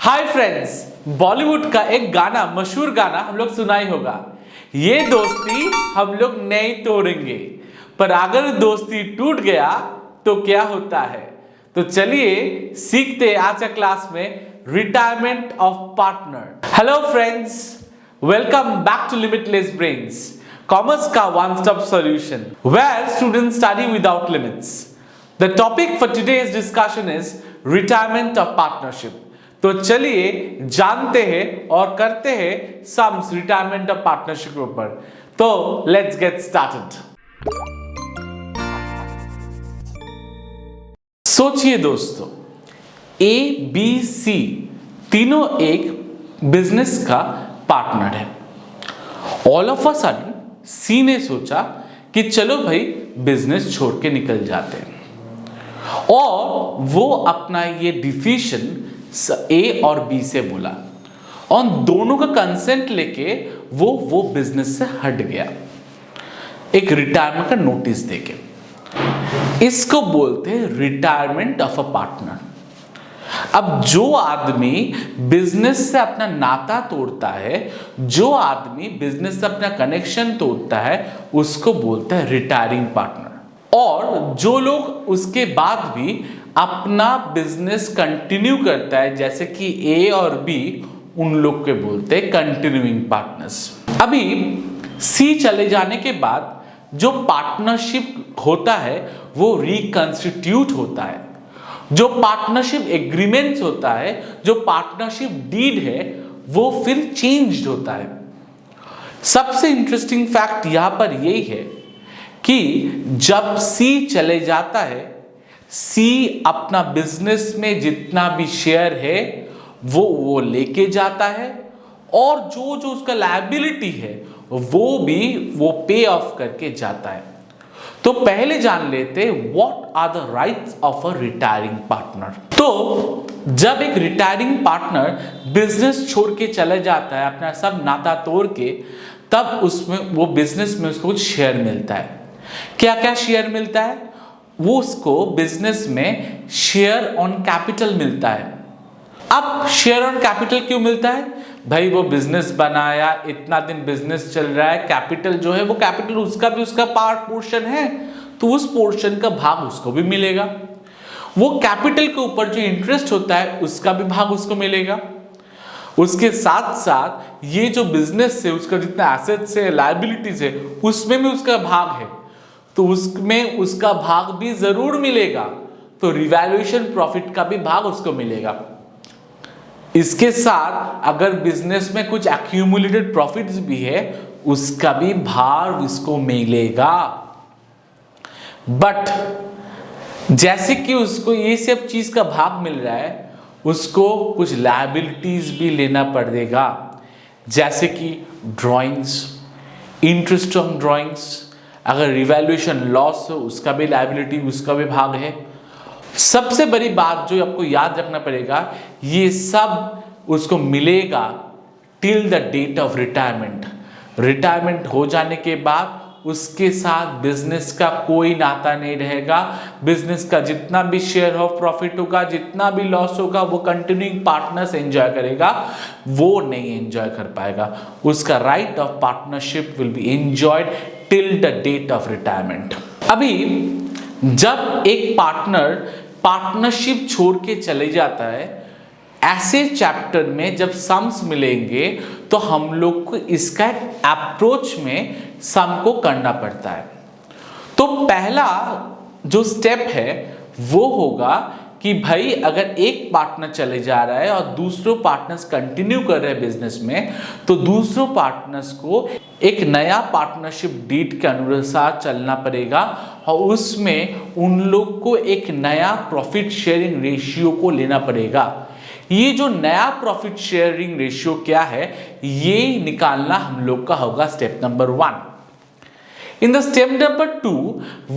Hi friends, Bollywood का एक गाना, मशहूर गाना हम लोग सुना ही होगा। ये दोस्ती हम लोग नहीं तोड़ेंगे, पर अगर दोस्ती टूट गया तो क्या होता है। तो चलिए सीखते हैं आज का क्लास में retirement of partner. Hello friends, welcome back to Limitless Brains, commerce का one stop solution where students study without limits. The topic for today's discussion is retirement of partnership. तो चलिए जानते हैं और करते हैं सम्स रिटायरमेंट ऑफ पार्टनरशिप के ऊपर। तो लेट्स गेट स्टार्टेड। सोचिए दोस्तों, ए बी सी तीनों एक बिजनेस का पार्टनर है। ऑल ऑफ अ सडन सी ने सोचा कि चलो भाई बिजनेस छोड़ के निकल जाते हैं, और वो अपना ये डिसीजन ए और बी से बोला और दोनों का कंसेंट लेके वो बिजनेस से हट गया, एक रिटायरमेंट का नोटिस देके। इसको बोलते हैं रिटायरमेंट ऑफ अ पार्टनर। अब जो आदमी बिजनेस से अपना नाता तोड़ता है, जो आदमी बिजनेस से अपना कनेक्शन तोड़ता है, उसको बोलता है रिटायरिंग पार्टनर। और जो लोग उसके बाद भी अपना बिजनेस कंटिन्यू करता है, जैसे कि ए और बी, उन लोग के बोलते हैं कंटिन्यूइंग पार्टनर्स। अभी सी चले जाने के बाद जो पार्टनरशिप होता है वो रिकंस्टिट्यूट होता है। जो पार्टनरशिप एग्रीमेंट्स होता है, जो पार्टनरशिप डीड है, वो फिर चेंज्ड होता है। सबसे इंटरेस्टिंग फैक्ट यहां पर यही है कि जब सी चले जाता है, सी अपना बिजनेस में जितना भी शेयर है वो लेके जाता है, और जो जो उसका लायबिलिटी है वो पे ऑफ करके जाता है। तो पहले जान लेते what are the rights of a retiring partner. तो जब एक रिटायरिंग पार्टनर बिजनेस छोड़ के चले जाता है, अपना सब नाता तोड़ के, तब उसमें वो बिजनेस में उसको कुछ शेयर मिलता है। क्या क्या शेयर मिलता है? वो उसको बिजनेस में शेयर ऑन कैपिटल मिलता है। अब शेयर ऑन कैपिटल क्यों मिलता है? भाई वो बिजनेस बनाया, इतना दिन बिजनेस चल रहा है, कैपिटल जो है वो कैपिटल उसका पार्ट पोर्शन है, तो उस पोर्शन का भाग उसको भी मिलेगा। वो कैपिटल के ऊपर जो इंटरेस्ट होता है उसका भी भाग उसको मिलेगा। उसके साथ साथ ये जो बिजनेस है, उसका जितना एसेट्स है, लायबिलिटीज है, उसमें भी उसका भाग है, तो उसमें उसका भाग भी जरूर मिलेगा। तो रिवैल्यूएशन प्रॉफिट का भी भाग उसको मिलेगा। इसके साथ अगर बिजनेस में कुछ एक्यूमुलेटेड प्रॉफिट्स भी है, उसका भी भाग इसको मिलेगा। बट जैसे कि उसको ये सब चीज का भाग मिल रहा है, उसको कुछ लायबिलिटीज भी लेना पड़ेगा, जैसे कि ड्राइंग्स, इंटरेस्ट ऑन ड्राइंग्स। अगर रिवैल्यूएशन लॉस हो, उसका भी लायबिलिटी, उसका भी भाग है। सबसे बड़ी बात जो आपको याद रखना पड़ेगा, ये सब उसको मिलेगा till the date of retirement. Retirement हो जाने के बाद उसके साथ बिजनेस का कोई नाता नहीं रहेगा। बिजनेस का जितना भी शेयर ऑफ प्रॉफिट होगा, जितना भी लॉस होगा, वो कंटिन्यूइंग पार्टनर्स एंजॉय करेगा, वो नहीं एंजॉय कर पाएगा। उसका right of partnership will be enjoyed till the date of retirement. अभी जब एक पार्टनर पार्टनरशिप छोड़ के चले जाता है, ऐसे चैप्टर में जब सम्स मिलेंगे तो हम लोग को इसका अप्रोच में सम को करना पड़ता है। तो पहला जो स्टेप है वो होगा कि भाई अगर एक पार्टनर चले जा रहा है और दूसरों पार्टनर्स कंटिन्यू कर रहे हैं बिजनेस में, तो दूसरों पार्टनर्स को एक नया पार्टनरशिप डीड के अनुसार चलना पड़ेगा, और उसमें उन लोग को एक नया प्रॉफिट शेयरिंग रेशियो को लेना पड़ेगा। ये जो नया प्रॉफिट शेयरिंग रेशियो क्या है, ये निकालना हम लोग का होगा step number 1। In the step number 2,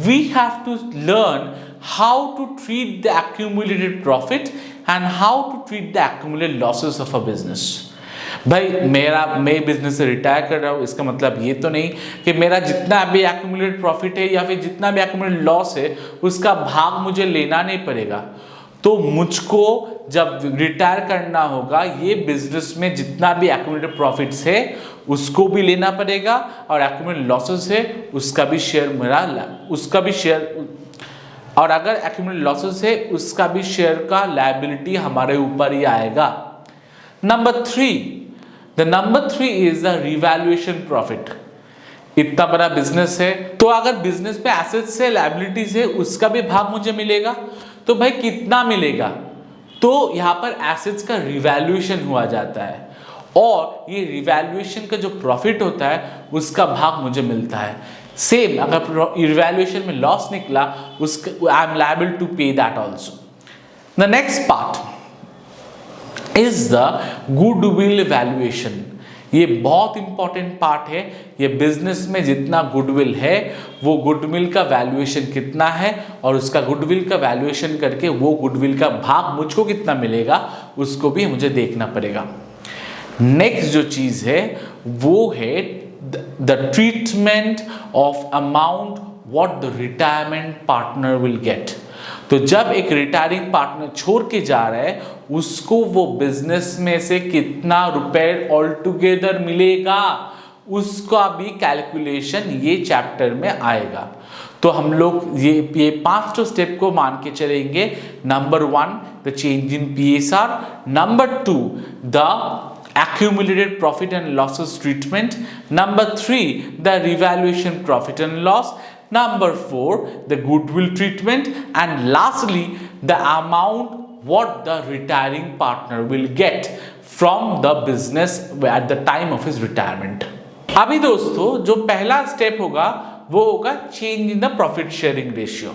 we have to learn how to treat the accumulated profit and how to treat the accumulated losses of a business. भाई मैं बिजनेस से रिटायर कर रहा हूँ, इसका मतलब ये तो नहीं कि मेरा जितना भी एक्यूमुलेटेड प्रॉफिट है या फिर जितना भी एक्यूमुलेटेड लॉस है उसका भाग मुझे लेना नहीं पड़ेगा। तो मुझको जब रिटायर करना होगा ये बिजनेस में जितना भी एक्यूमुलेटेड प्रॉफिट्स है उसको भी लेना पड़ेगा, और एक्यूमुलेटेड लॉसेस है उसका भी शेयर और अगर एक्यूमुलेटेड लॉसेस है उसका भी शेयर का लायबिलिटी हमारे ऊपर ही आएगा। Number 3 is the revaluation profit. इतना बड़ा बिजनेस है तो अगर बिजनेस में एसेट्स है, लायबिलिटीज है, उसका भी भाग मुझे मिलेगा। तो भाई कितना मिलेगा? तो यहाँ पर एसेट्स का रिवैल्यूएशन हुआ जाता है, और ये रिवैल्यूएशन का जो प्रॉफिट होता है उसका भाग मुझे मिलता है। सेम अगर रिवैल्यूएशन में लॉस निकला उसका आई एम लायबल टू पे that also. The next part is the goodwill valuation. ये बहुत इंपॉर्टेंट पार्ट है। ये बिजनेस में जितना गुडविल है वो गुडविल का वैल्यूएशन कितना है, और उसका गुडविल का वैल्यूएशन करके वो गुडविल का भाग मुझको कितना मिलेगा उसको भी मुझे देखना पड़ेगा। नेक्स्ट जो चीज है वो है the treatment of amount what the retirement partner will get. तो जब एक रिटायरिंग पार्टनर छोड़ के जा रहा है उसको वो बिजनेस में से कितना रुपए ऑल टुगेदर मिलेगा उसका भी कैलकुलेशन ये चैप्टर में आएगा। तो हम लोग ये 5 स्टेप को मान के चलेंगे। Number 1 the change in PSR, number 2 the accumulated profit and losses treatment, number 3 the revaluation profit and loss, number 4 the goodwill treatment, and lastly the amount what the retiring partner will get from the business at the time of his retirement। अभी दोस्तों जो पहला step होगा वो होगा change in the profit sharing ratio.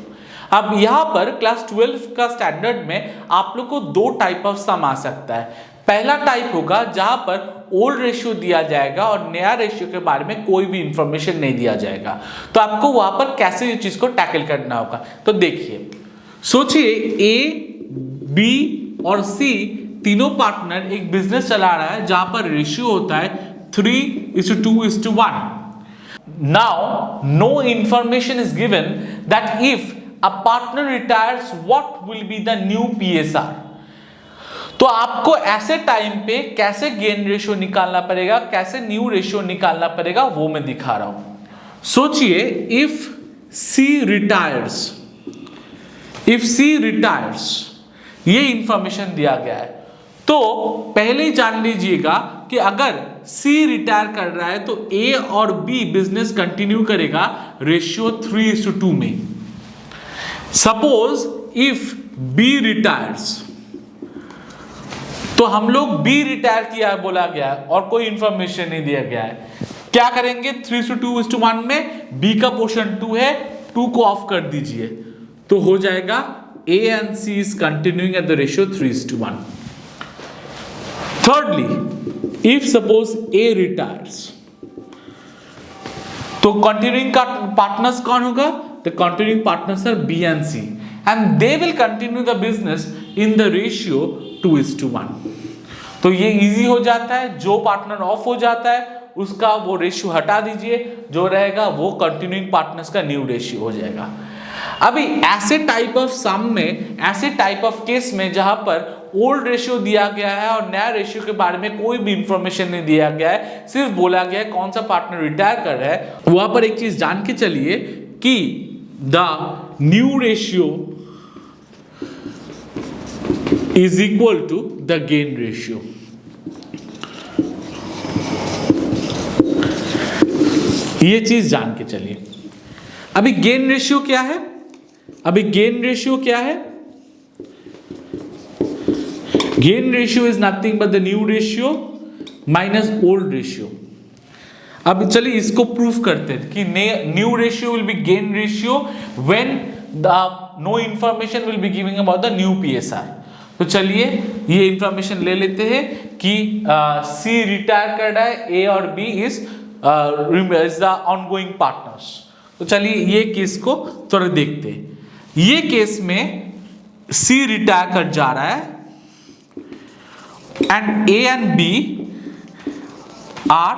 अब यहाँ पर क्लास 12 का स्टैंडर्ड में आप लोग को 2 टाइप ऑफ सम आ सकता है। पहला टाइप होगा जहां पर ओल्ड रेशियो दिया जाएगा और नया रेशियो के बारे में कोई भी इंफॉर्मेशन नहीं दिया जाएगा। तो आपको वहां पर कैसे ये चीज को टैकल करना होगा। तो देखिए, सोचिए A, B और C तीनों पार्टनर एक बिजनेस चला रहा है जहां पर रेशियो होता है 3:2:1। Now no information is given that if a partner retires what will be the new PSR। तो आपको ऐसे टाइम पे कैसे गेन रेशियो निकालना पड़ेगा, कैसे न्यू रेशियो निकालना पड़ेगा वो मैं दिखा रहा हूं। सोचिए इफ C रिटायर्स ये इंफॉर्मेशन दिया गया है, तो पहले ही जान लीजिएगा कि अगर C रिटायर कर रहा है तो A और B बिजनेस कंटिन्यू करेगा रेशियो 3:2 में। सपोज इफ B रिटायर्स, तो हम लोग B रिटायर किया है बोला गया है और कोई इंफॉर्मेशन नहीं दिया गया है, क्या करेंगे 3:2:1 में B का पोर्शन 2 है, 2 को ऑफ कर दीजिए तो हो जाएगा A and C is continuing at the ratio 3:1। Thirdly, if suppose A retires, तो कंटिन्यूइंग का पार्टनर्स कौन होगा? The continuing partners are B and C and they will continue the business in the ratio 2:1। तो ये easy हो जाता है, जो पार्टनर ऑफ हो जाता है उसका वो रेशियो हटा दीजिए, जो रहेगा वो कंटिन्यूइंग पार्टनर्स का न्यू रेशियो हो जाएगा। अभी ऐसे टाइप ऑफ सम में, ऐसे टाइप ऑफ केस में जहां पर ओल्ड रेशियो दिया गया है और नया रेशियो के बारे में कोई भी इंफॉर्मेशन नहीं दिया गया है, सिर्फ बोला गया है कौन सा पार्टनर रिटायर कर रहा है, वहां पर एक चीज जान के चलिए कि the new ratio is equal to the gain ratio। ये चीज जान के चलिए। अभी गेन रेशियो क्या है? Gain ratio is nothing but the new ratio minus old ratio. अब चलिए इसको प्रूफ करते हैं कि new ratio will be gain ratio when the no information will be giving about the new PSR। तो चलिए ये इंफॉर्मेशन ले लेते हैं कि C रिटायर कर रहा है, A और B is the ongoing partners. तो चलिए ये केस को थोड़ा देखते हैं। ये केस में C रिटायर कर जा रहा है and A and B are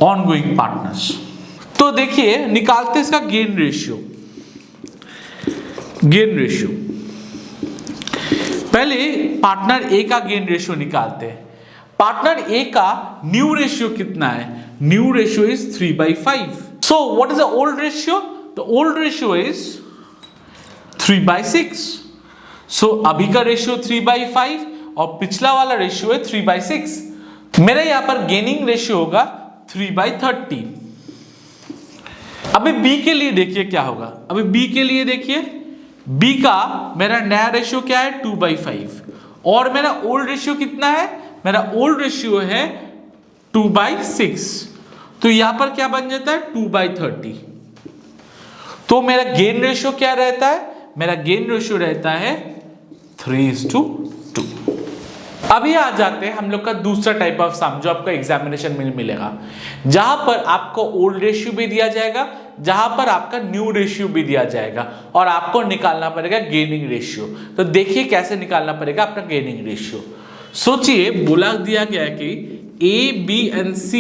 ongoing partners. तो देखिए निकालते इसका गेन रेशियो। गेन रेशियो, पहले पार्टनर ए का गेन रेशियो निकालते हैं। पार्टनर ए का न्यू रेशियो कितना है? New ratio is 3/5। So what is the old ratio? The old ratio is 3/6। सो अभी का रेशियो 3/5 और पिछला वाला रेशियो है 3/6। मेरा यहां पर गेनिंग रेशियो होगा 3/30। अभी बी के लिए देखिए क्या होगा। अभी बी के लिए देखिए, बी का मेरा नया रेशियो क्या है? 2/5 और मेरा ओल्ड रेशियो कितना है? मेरा ओल्ड रेशियो है 2/6। तो यहां पर क्या बन जाता है? 2/30। तो मेरा गेन रेशियो क्या रहता है? मेरा गेन रेशियो रहता है 3:2। अभी आ जाते हैं हम लोग का दूसरा टाइप ऑफ सम जो आपको एग्जामिनेशन में मिलेगा, जहां पर आपको ओल्ड रेशियो भी दिया जाएगा, जहां पर आपका न्यू रेशियो भी दिया जाएगा और आपको निकालना पड़ेगा गेनिंग रेशियो। तो देखिए कैसे निकालना पड़ेगा अपना गेनिंग रेशियो। सोचिए, बोला दिया गया है कि A, B and C,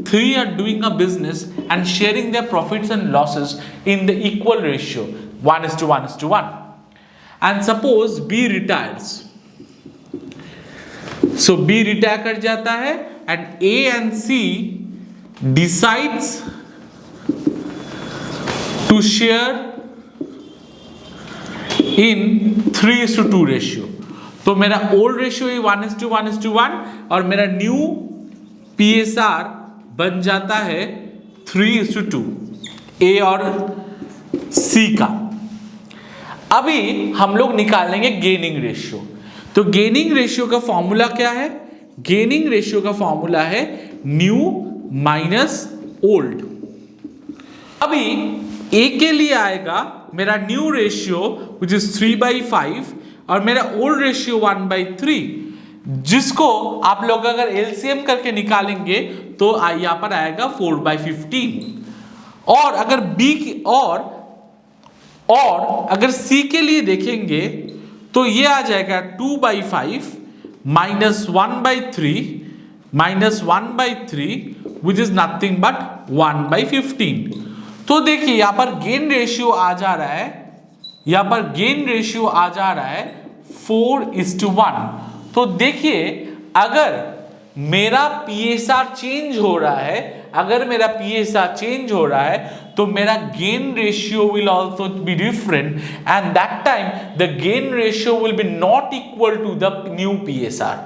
three are doing a business and sharing their profits and losses in the equal ratio 1:1:1. And suppose B retires. So B retire कर जाता है and A and C decides to share in 3:2 ratio. तो मेरा old ratio 1:1:1 और मेरा new PSR बन जाता है 3:2 A और C का। अभी हम लोग निकालेंगे गेनिंग रेशियो। तो गेनिंग रेशियो का फॉर्मूला क्या है? गेनिंग रेशियो का फॉर्मूला है न्यू माइनस ओल्ड। अभी A के लिए आएगा मेरा न्यू रेशियो विच इज 3/5 और मेरा ओल्ड रेशियो 1/3, जिसको आप लोग अगर एलसीएम करके निकालेंगे तो यहां पर आएगा 4/15। और अगर बी की और अगर सी के लिए देखेंगे तो ये आ जाएगा 2/5 minus 1/3 which is nothing but 1/15। तो देखिए यहां पर गेन रेशियो आ जा रहा है, यहां पर गेन रेशियो आ जा रहा है 4:1। तो देखिए अगर मेरा PSR चेंज हो रहा है, अगर मेरा PSR चेंज हो रहा है तो मेरा gain ratio will also be different and that time the gain ratio will be not equal to the new PSR।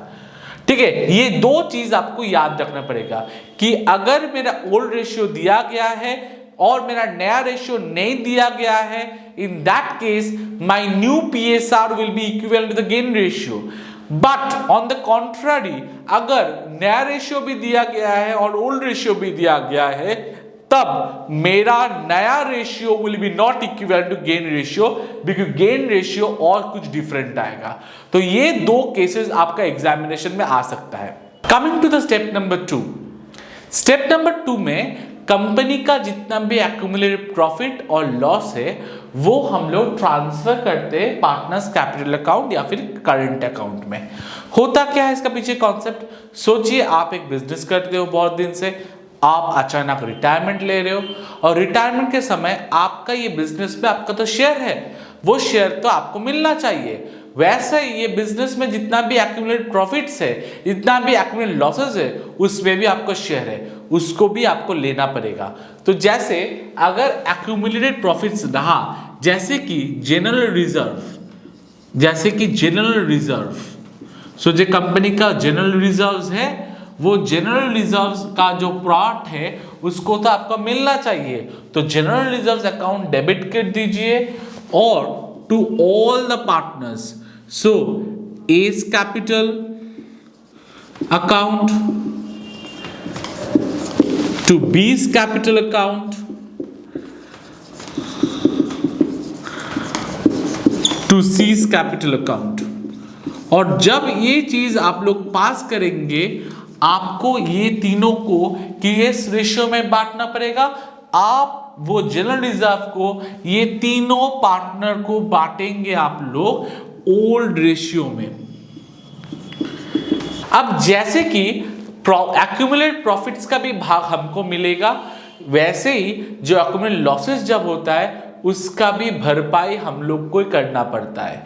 ठीक है, ये दो चीज आपको याद रखना पड़ेगा कि अगर मेरा ओल्ड रेशियो दिया गया है और मेरा नया रेशियो नहीं दिया गया है, in that case my new PSR will be equivalent to the gain ratio. But on the contrary, अगर नया रेशियो भी दिया गया है और ओल्ड रेशियो भी दिया गया है, तब मेरा नया ratio will be not equivalent to gain ratio because gain ratio और कुछ डिफरेंट आएगा। तो ये दो केसेस आपका एग्जामिनेशन में आ सकता है। Coming to the step number 2. Step number 2 में कंपनी का जितना भी एक्यूमुलेटेड प्रॉफिट और लॉस है वो हम लोग ट्रांसफर करते हैं पार्टनर्स कैपिटल अकाउंट या फिर करंट अकाउंट में। होता क्या है इसका पीछे कॉन्सेप्ट? सोचिए आप एक बिजनेस करते हो बहुत दिन से, आप अचानक रिटायरमेंट ले रहे हो और रिटायरमेंट के समय आपका ये बिजनेस में आपका तो शेयर है, वो शेयर तो आपको मिलना चाहिए। वैसे ही ये बिजनेस में जितना भी एक्यूमुलेटेड प्रॉफिट्स है, जितना भी एक्यूमुलेटेड लॉसेस है, उसमें भी आपको शेयर है, उसको भी आपको लेना पड़ेगा। तो जैसे अगर एक्यूमुलेटेड प्रॉफिट्स रहा जैसे कि जनरल रिजर्व, सो जो कंपनी का जनरल रिजर्व्स है, वो जनरल रिजर्व्स का जो पार्ट है उसको तो आपको मिलना चाहिए। तो जनरल रिजर्व्स अकाउंट डेबिट कर दीजिए और to all the partners, so A's capital account, to B's capital account, to C's capital account। और जब ये चीज आप लोग पास करेंगे, आपको ये तीनों को किस रेशियो में बांटना पड़ेगा? आप वो जनरल रिजर्व को ये तीनों पार्टनर को बांटेंगे आप लोग ओल्ड रेशियो में। अब जैसे कि एक्यूमुलेटेड प्रॉफिट्स का भी भाग हमको मिलेगा, वैसे ही जो एक्यूमुलेटेड लॉसेस जब होता है उसका भी भरपाई हम लोग को करना पड़ता है।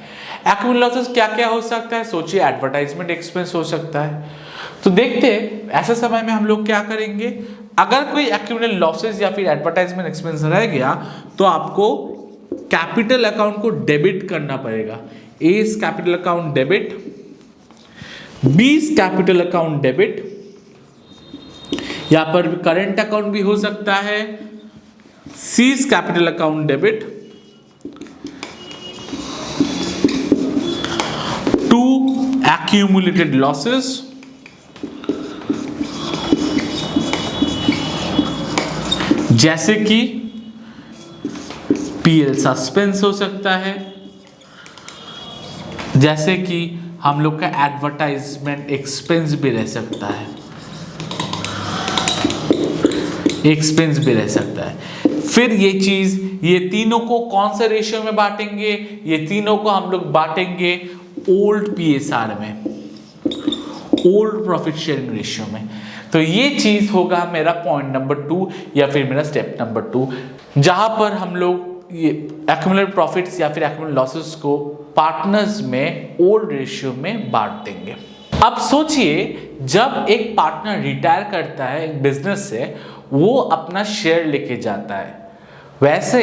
एक्यूमुलेटेड लॉसेस क्या क्या हो सकता है? सोचिए, एडवर्टाइजमेंट एक्सपेंस हो सकता है। तो देखते हैं ऐसे समय में हम लोग क्या करेंगे। अगर कोई एक्यूमुलेटेड लॉसेस या फिर एडवर्टाइजमेंट एक्सपेंस रह गया तो आपको कैपिटल अकाउंट को डेबिट करना पड़ेगा। A is capital account debit, B is capital account debit, यहां पर करंट अकाउंट भी हो सकता है, C is capital account debit, to accumulated losses, जैसे कि पीएल सस्पेंस हो सकता है, जैसे कि हम लोग का एडवर्टाइजमेंट एक्सपेंस भी रह सकता है, एक्सपेंस भी रह सकता है। फिर ये तीनों को कौन से रेशियो में बांटेंगे? ये तीनों को हम लोग बांटेंगे ओल्ड पीएसआर में, ओल्ड प्रॉफिट शेयरिंग रेशियो में। तो ये चीज होगा मेरा पॉइंट नंबर 2 या फिर मेरा स्टेप नंबर 2, जहां पर हम लोग ये एक्यूमुलेटेड प्रॉफिट्स या फिर एक्यूमुलेटेड लॉसेस को पार्टनर्स में ओल्ड रेशियो में बांट देंगे। अब सोचिए, जब एक पार्टनर रिटायर करता है एक बिजनेस से, वो अपना शेयर लेके जाता है। वैसे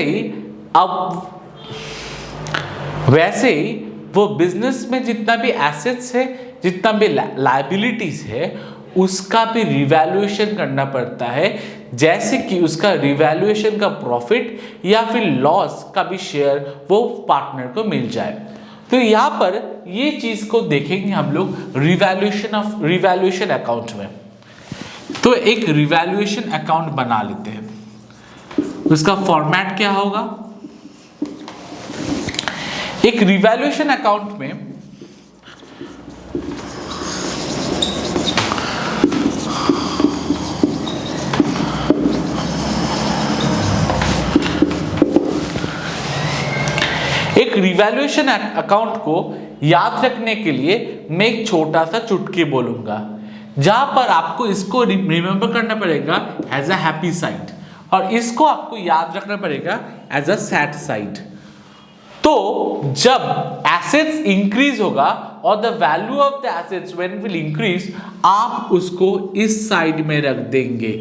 ही वो बिजनेस में जितना भी एसेट्स है, जितना भी लायबिलिटीज है, उसका भी रिवैल्यूएशन करना पड़ता है, जैसे कि उसका रिवैल्यूएशन का प्रॉफिट या फिर लॉस का भी शेयर वो पार्टनर को मिल जाए। तो यहाँ पर ये चीज को देखेंगे हम लोग रिवैल्यूएशन अकाउंट में। तो एक रिवैल्यूएशन अकाउंट बना लेते हैं। उसका फॉर्मेट क्या होगा? एक रिवैल्यूएशन अकाउंट में रिवैल्यूएशन अकाउंट को याद रखने के लिए मैं एक छोटा सा चुटकी बोलूंगा, जहां पर आपको इसको रिमेंबर करना पड़ेगा एज अ हैप्पी साइड, और इसको आपको याद रखना पड़ेगा एज अ सैड साइड। तो जब एसेट्स इंक्रीज होगा और the value of the assets when will increase, आप उसको इस साइड में रख देंगे।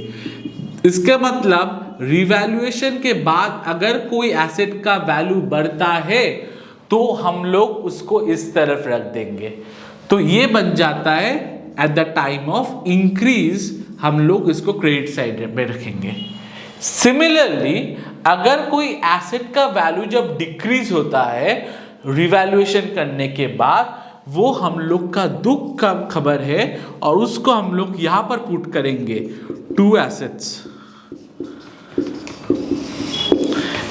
इसका मतलब रिवैल्यूएशन के बाद अगर कोई एसेट का वैल्यू बढ़ता है तो हम लोग उसको इस तरफ रख देंगे। तो ये बन जाता है at the time of increase, हम लोग इसको क्रेडिट साइड में रखेंगे। सिमिलरली, अगर कोई एसेट का वैल्यू जब डिक्रीज होता है रिवैल्यूएशन करने के बाद, वो हम लोग का दुख का खबर है और उसको हम लोग यहां पर पुट करेंगे टू एसेट्स।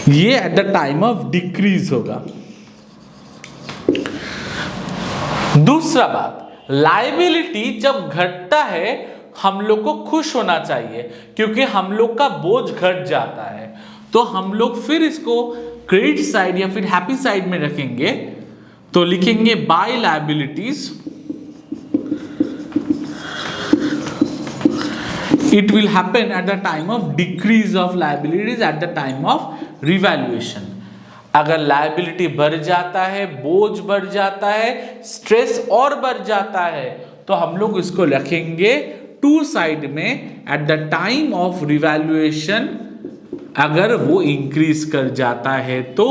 ये at the time of decrease होगा। दूसरा बात, लायबिलिटी जब घटता है हम लोग को खुश होना चाहिए, क्योंकि हम लोग का बोझ घट जाता है। तो हम लोग फिर इसको क्रेडिट साइड या फिर हैप्पी साइड में रखेंगे। तो लिखेंगे by liabilities, it will happen at the time of decrease of liabilities at the time of revaluation। अगर लायबिलिटी बढ़ जाता है, बोझ बढ़ जाता है, स्ट्रेस और बढ़ जाता है, तो हम लोग इसको रखेंगे टू साइड में at the time of revaluation. अगर वो इंक्रीज कर जाता है तो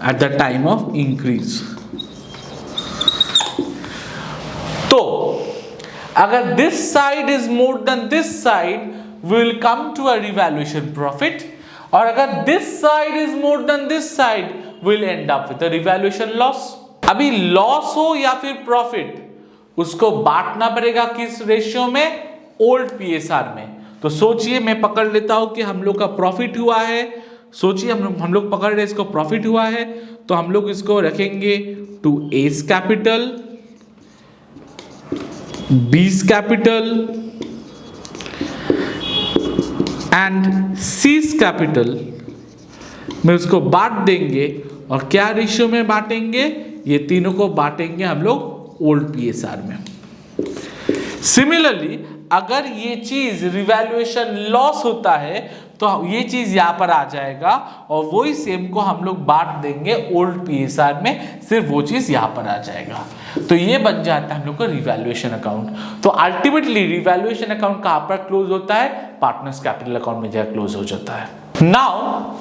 at the time of increase. तो अगर this side is more than this side, we will come to a revaluation profit, और अगर this side is more than this side, we will end up with a revaluation loss। अभी loss हो या फिर profit, उसको बांटना पड़ेगा किस रेशियो में? ओल्ड पीएसआर में। तो सोचिए, मैं पकड़ लेता हूं कि हम लोग का प्रॉफिट हुआ है। सोचिए हम लोग पकड़ रहे, इसको प्रॉफिट हुआ है, तो हम लोग इसको रखेंगे to A's capital, B's capital and C's capital में उसको बांट देंगे। और क्या रेशियो में बांटेंगे? ये तीनों को बांटेंगे हम लोग ओल्ड पीएसआर में। सिमिलरली, अगर ये चीज रिवैल्यूएशन लॉस होता है तो ये चीज यहाँ पर आ जाएगा और वही सेम को हम लोग बांट देंगे ओल्ड पीएसआर में, सिर्फ वो चीज यहाँ पर आ जाएगा। तो ये बन जाता है हम लोग का रिवैल्यूएशन अकाउंट। तो अल्टीमेटली रिवैल्यूएशन अकाउंट कहाँ पर क्लोज होता है? पार्टनर्स कैपिटल अकाउंट में जाकर क्लोज हो जाता है। Now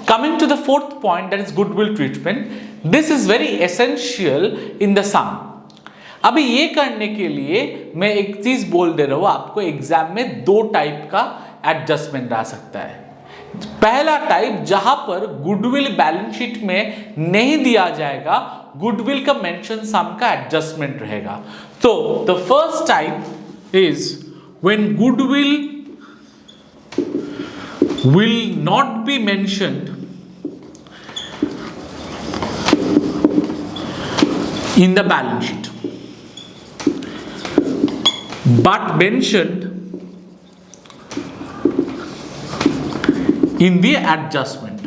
coming to the fourth point, that is goodwill treatment. This is very essential in the sum. अभी ये करने के लिए मैं एक चीज बोल दे रहा हूं आपको, एग्जाम में दो टाइप का एडजस्टमेंट आ सकता है। पहला टाइप जहां पर गुडविल बैलेंस शीट में नहीं दिया जाएगा, गुडविल का मेंशन सम का एडजस्टमेंट रहेगा। तो the first type is when goodwill will not be mentioned in the balance sheet but mentioned in the adjustment।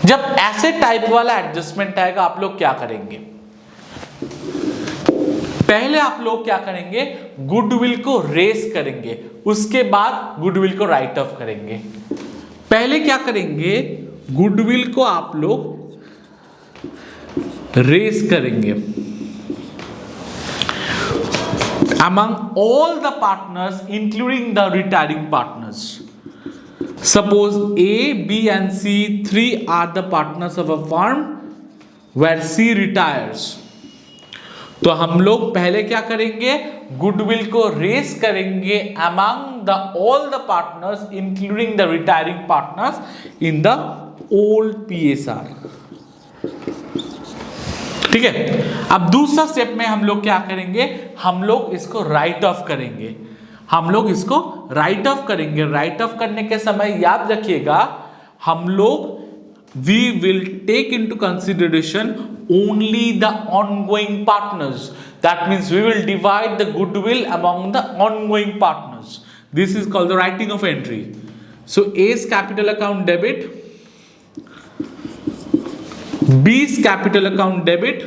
जब ऐसे टाइप वाला एडजस्टमेंट आएगा आप लोग क्या करेंगे? पहले आप लोग क्या करेंगे? गुडविल को रेस करेंगे, उसके बाद गुडविल को राइट ऑफ करेंगे। पहले क्या करेंगे? गुडविल को आप लोग रेस करेंगे among all the partners including the retiring partners. Suppose A, B and C, 3 are the partners of a firm where C retires। तो हम लोग पहले क्या करेंगे? गुडविल को रेस करेंगे among the all the partners including the retiring partners in the old PSR. ठीक है। अब दूसरा स्टेप में हम लोग क्या करेंगे? हम लोग इसको राइट ऑफ करेंगे। हम लोग इसको राइट ऑफ करेंगे। राइट ऑफ करने के समय याद रखिएगा, हम लोग we will take into consideration only the ongoing partners. That means we will divide the goodwill among the ongoing partners. This is called the writing of entry. So A's capital account debit, B's capital account debit,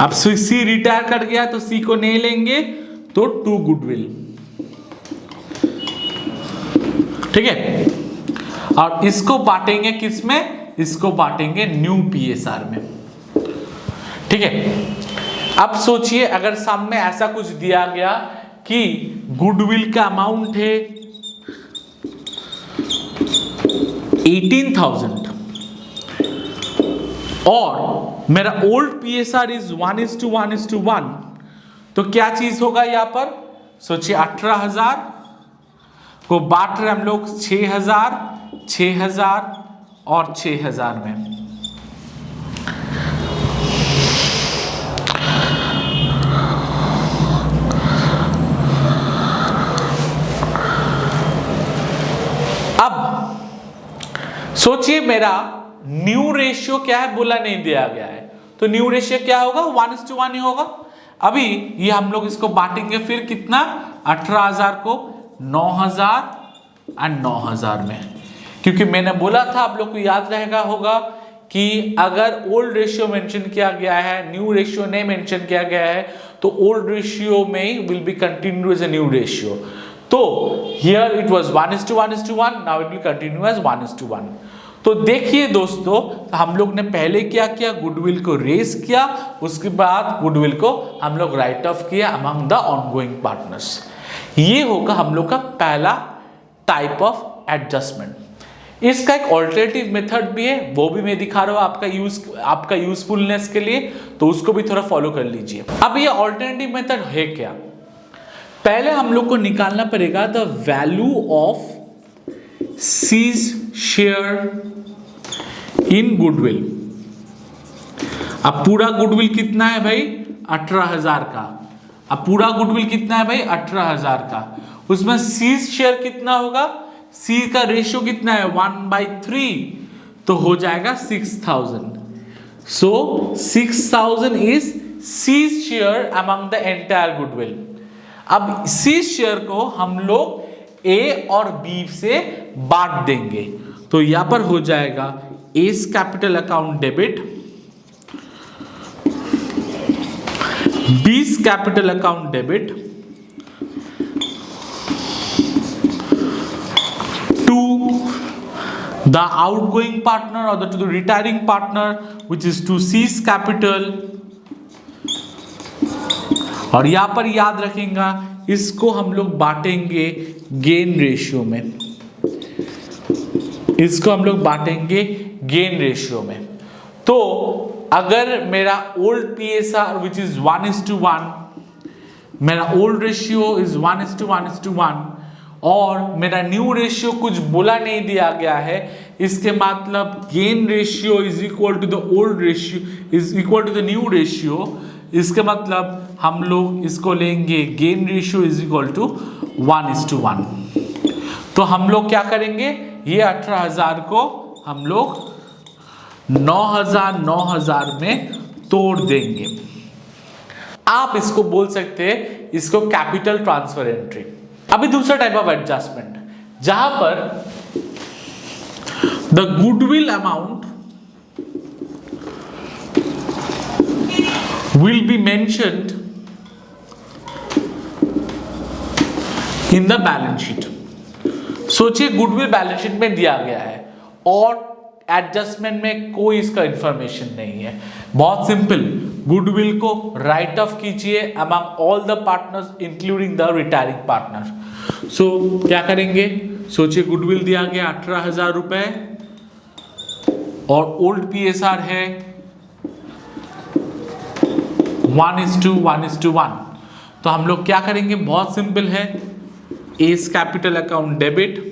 अब C retire कर गया तो C को नहीं लेंगे, तो to goodwill. ठीक है। और इसको बांटेंगे किस में? इसको बांटेंगे न्यू पीएसआर में। ठीक है। अब सोचिए अगर सामने ऐसा कुछ दिया गया कि गुडविल का अमाउंट है 18,000 और मेरा ओल्ड पीएसआर इज 1:1:1, तो क्या चीज होगा यहां पर? सोचिए 18,000 को बांट रहे हम लोग 6,000, 6,000 और 6,000 में। अब सोचिए मेरा न्यू रेशियो क्या है? बोला नहीं दिया गया है, तो न्यू रेशियो क्या होगा? 1:1 ही होगा। अभी ये हम लोग इसको बांटेंगे फिर कितना? 18,000 को 9,000 और 9,000 में, क्योंकि मैंने बोला था आप लोग को याद रहेगा होगा कि अगर ओल्ड रेशियो मेंशन किया गया है, न्यू रेशियो नहीं मेंशन किया गया है, तो ओल्ड रेशियो में will be continue as a new ratio. तो here it was 1:1:1, now it will continue as 1:1। तो देखिए दोस्तों, हम लोग ने पहले क्या किया? गुडविल को रेस किया, उसके बाद गुडविल को हम लोग राइट ऑफ किया अमंग द ऑनगोइंग पार्टनर्स। ये होगा हम लोग का पहला टाइप ऑफ एडजस्टमेंट। इसका एक ऑल्टरनेटिव मेथड भी है, वो भी मैं दिखा रहा हूं आपका यूजफुलनेस के लिए, तो उसको भी थोड़ा फॉलो कर लीजिए। अब ये ऑल्टरनेटिव मेथड है क्या? पहले हम लोग को निकालना पड़ेगा the value of C's share in goodwill. अब पूरा गुडविल कितना है भाई? 18,000 का। अब पूरा गुडविल कितना है भाई? 18,000 का। उसमें सी शेयर कितना होगा? सी का रेशियो कितना है? 1/3, तो हो जाएगा 6,000। So 6,000 is C share among the entire goodwill. अब सी शेयर को हम लोग ए और बी से बांट देंगे, तो यहां पर हो जाएगा S capital account debit, B's capital account debit the outgoing partner or to the retiring partner which is to C's capital, और यहां पर याद रखेंगे इसको हम लोग बांटेंगे गेन रेशियो में, इसको हम लोग बांटेंगे गेन रेशियो में। तो अगर मेरा ओल्ड पीएसआर विच इज 1:1, मेरा ओल्ड रेशियो इज 1:1:1 और मेरा न्यू रेशियो कुछ बोला नहीं दिया गया है, इसके मतलब gain ratio is equal to the old ratio is equal to the new ratio, इसके मतलब हम लोग इसको लेंगे gain ratio is equal to 1:1। तो हम लोग क्या करेंगे, ये 18,000 को हम लोग 9,000 में तोड़ देंगे। आप इसको बोल सकते हैं इसको कैपिटल ट्रांसफर एंट्री। अभी दूसरा टाइप ऑफ एडजस्टमेंट जहां पर the goodwill amount will be mentioned in the balance sheet। सोचिए गुडविल बैलेंस शीट में दिया गया है और एडजस्टमेंट में कोई इसका इंफॉर्मेशन नहीं है। बहुत सिंपल, गुडविल को राइट ऑफ कीजिए among all the partners including the retiring partner. So क्या करेंगे, सोचिए गुडविल दिया गया 18,000 रुपए और ओल्ड पीएसआर है 1:1:1। तो हम लोग क्या करेंगे, बहुत सिंपल है, S capital account debit,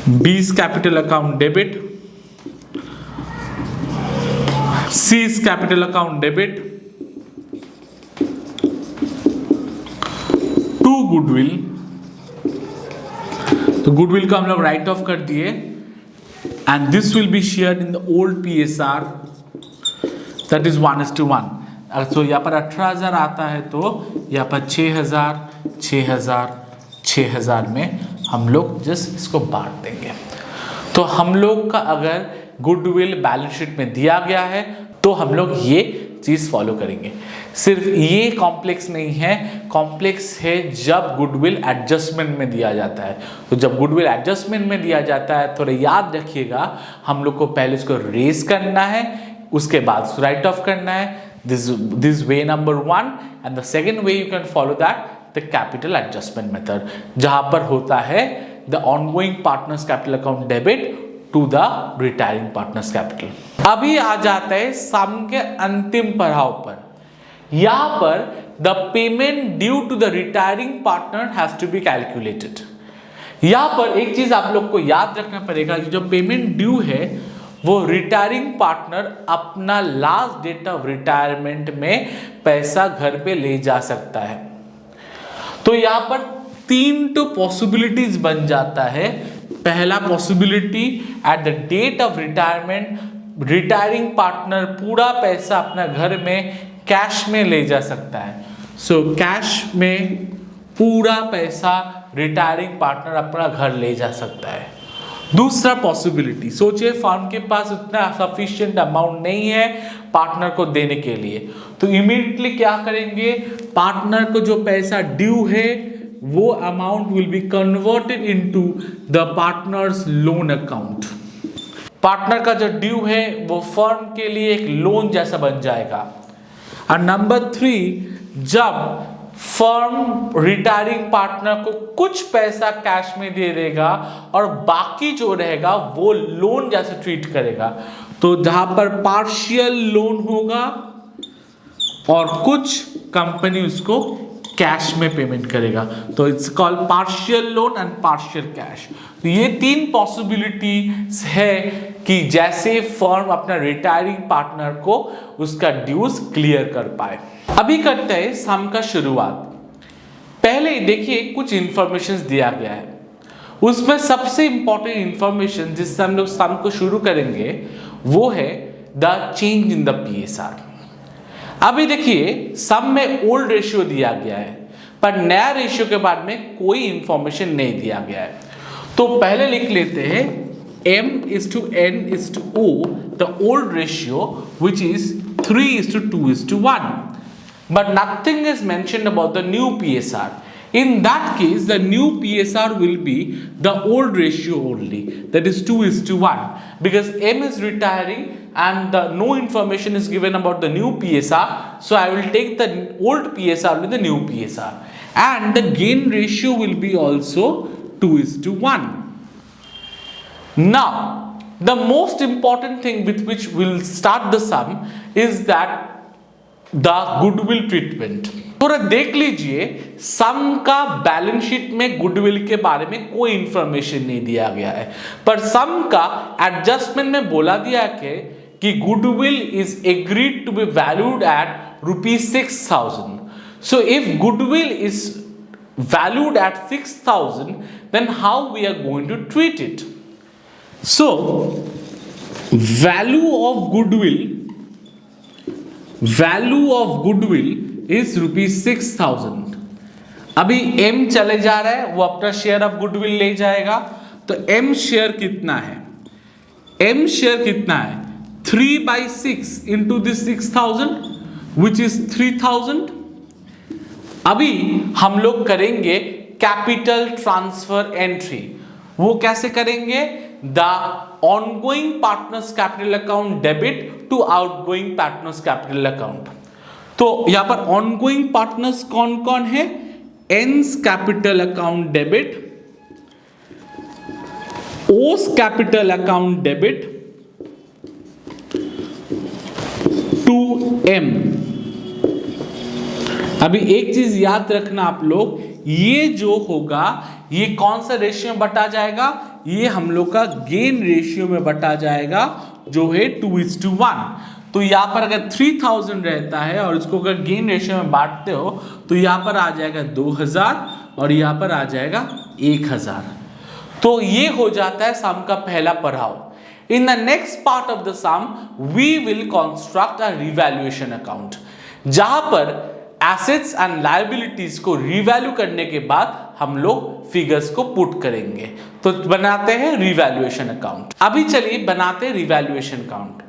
B's capital account debit, C's capital account debit to goodwill. तो गुडविल को हम लोग राइट ऑफ कर दिए and this will be shared in the old PSR that is 1:1। तो यहाँ पर 18,000 आता है तो यहाँ पर 6,000 6,000 6,000 में हम लोग जस्ट इसको बांट देंगे। तो हम लोग का अगर गुडविल बैलेंस शीट में दिया गया है तो हम लोग ये चीज फॉलो करेंगे। सिर्फ ये कॉम्प्लेक्स नहीं है, कॉम्प्लेक्स है जब गुडविल एडजस्टमेंट में दिया जाता है। तो जब गुडविल एडजस्टमेंट में दिया जाता है थोड़ा याद रखिएगा, हम लोग को पहले इसको रेज करना है, उसके बाद राइट ऑफ करना है। this way number 1 and the second way you can follow that the capital adjustment method, जहां पर होता है the ongoing partners capital account debit to the retiring partners capital। अभी आ जाता है सम के अंतिम पड़ाव पर। यहां पर the payment due to the retiring partner has to be calculated। यहां पर एक चीज आप लोग को याद रखना पड़ेगा कि जो पेमेंट ड्यू है वो रिटायरिंग पार्टनर अपना लास्ट डेट ऑफ रिटायरमेंट में पैसा घर पे ले जा सकता है। तो यहां पर 3 पॉसिबिलिटीज बन जाता है। पहला possibility, at the date of retirement retiring partner पूरा पैसा अपना घर में कैश में ले जा सकता है। सो कैश में पूरा पैसा रिटायरिंग पार्टनर अपना घर ले जा सकता है। दूसरा पॉसिबिलिटी, सोचिए फर्म के पास उतना सफिशिएंट अमाउंट नहीं है पार्टनर को देने के लिए, तो इमीडिएटली क्या करेंगे, पार्टनर को जो पैसा ड्यू है वो amount will be converted into the partners loan account. Partner का जो ड्यू है वो फर्म के लिए एक लोन जैसा बन जाएगा। और नंबर 3, जब फर्म रिटायरिंग पार्टनर को कुछ पैसा कैश में दे देगा और बाकी जो रहेगा वो लोन जैसे ट्रीट करेगा, तो जहां पर पार्शियल लोन होगा और कुछ कंपनी उसको कैश में पेमेंट करेगा, तो it's called partial loan and partial cash. तो ये 3 पॉसिबिलिटीज है कि जैसे फर्म अपना रिटायरिंग पार्टनर को उसका ड्यूज क्लियर कर पाए। अभी करते हैं सम का शुरुआत। पहले देखिए कुछ इंफॉर्मेशन दिया गया है, उसमें सबसे इंपॉर्टेंट इंफॉर्मेशन जिससे हम लोग सम को शुरू करेंगे वो है the change in the PSR. अभी देखिए सम में ओल्ड रेशियो दिया गया है पर नया रेशियो के बाद में कोई इंफॉर्मेशन नहीं दिया गया है, तो पहले लिख लेते हैं m:n:o the old ratio which is 3:2:1, but nothing is mentioned about the new PSR। In that case, the new PSR will be the old ratio only, that is 2:1, because M is retiring and no information is given about the new PSR, so I will take the old PSR with the new PSR, and the gain ratio will be also 2:1. Now, the most important thing with which we'll start the sum is that the goodwill treatment. थोड़ा देख लीजिए, सम का balance sheet में goodwill के बारे में कोई information नहीं दिया गया है, पर सम का एडजस्टमेंट में बोला दिया है कि goodwill is agreed to be valued at ₹6,000. So if goodwill is valued at 6,000, then how we are going to treat it? So value of goodwill is ₹6,000. अभी M चले जा रहा है, वो अपना शेयर ऑफ गुडविल ले जाएगा, तो M शेयर कितना है? M शेयर कितना है? 3/6 into this 6,000 which is 3,000. अभी हम लोग करेंगे कैपिटल ट्रांसफर एंट्री। वो कैसे करेंगे? The ongoing partners capital account debit to outgoing partners capital account. तो यहां पर ऑनगोइंग पार्टनर्स कौन कौन है? N's capital account debit, O's capital account debit to M. अभी एक चीज याद रखना आप लोग, ये जो होगा ये कौन सा रेशियो में बटा जाएगा? ये हम लोग का गेन रेशियो में बटा जाएगा, जो है 2:1। तो यहां पर अगर 3,000 रहता है और इसको अगर गेन रेशियो में बांटते हो तो यहां पर आ जाएगा 2,000 और यहां पर आ जाएगा 1,000। तो ये हो जाता है सम का पहला पड़ाव। In the next part of the sum, we will construct a revaluation account, जहां पर एसेट्स एंड लायबिलिटीज को रिवैल्यू करने के बाद हम लोग फिगर्स को पुट करेंगे। तो बनाते हैं रिवैल्यूएशन अकाउंट। अभी चलिए बनाते हैं रिवैल्यूएशन अकाउंट।